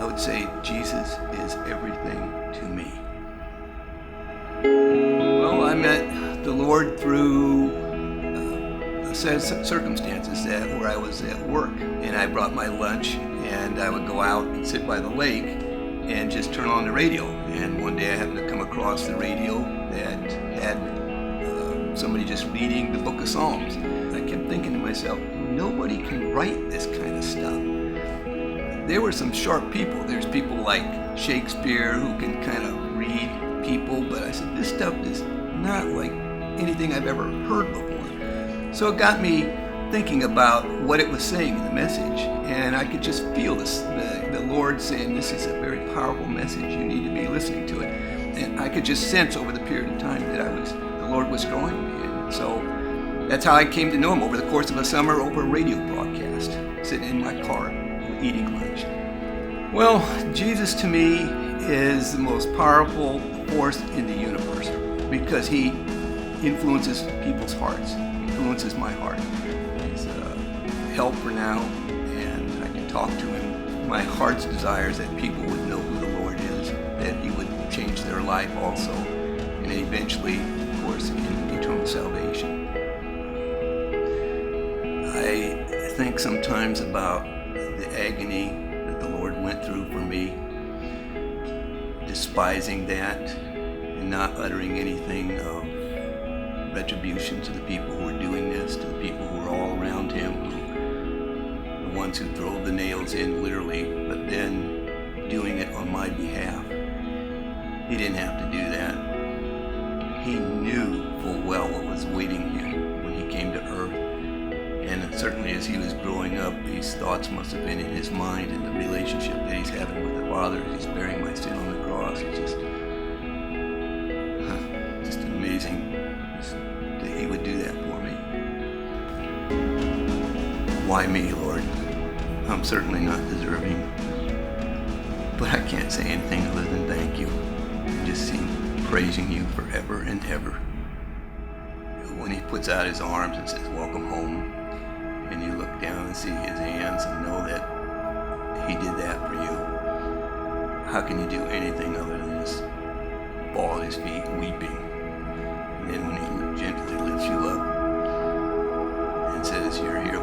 I would say Jesus is everything to me. Well, I met the Lord through a set of circumstances where I was at work, and I brought my lunch, and I would go out and sit by the lake and just turn on the radio. And one day I happened to come across the radio that had somebody just reading the book of Psalms. I kept thinking to myself, nobody can write this kind of stuff. There were some sharp people. There's people like Shakespeare who can kind of read people, but I said, this stuff is not like anything I've ever heard before. So it got me thinking about what it was saying in the message, and I could just feel this, the Lord saying, this is a very powerful message, you need to be listening to it. And I could just sense over the period of time that the Lord was drawing me. And so that's how I came to know him, over the course of a summer, over a radio broadcast, sitting in my car, eating lunch. Well, Jesus to me is the most powerful force in the universe because he influences people's hearts, influences my heart. He's a helper now, and I can talk to him. My heart's desire is that people would know who the Lord is, that he would change their life also, and eventually, of course, in eternal salvation. I think sometimes about the agony that the Lord went through for me, despising that and not uttering anything of retribution to the people who were doing this, to the people who were all around him, the ones who drove the nails in literally, but then doing it on my behalf. He didn't have to do that. He knew full well what was awaiting him when he came to earth. And certainly as he was growing up, these thoughts must have been in his mind, and the relationship that he's having with the Father as he's bearing my sin on the cross. It's just amazing that he would do that for me. Why me, Lord? I'm certainly not deserving, but I can't say anything other than thank you. I just see praising you forever and ever. When he puts out his arms and says, welcome home, and you look down and see his hands and know that he did that for you, how can you do anything other than just fall at his feet weeping? And then when he gently lifts you up and says, you're here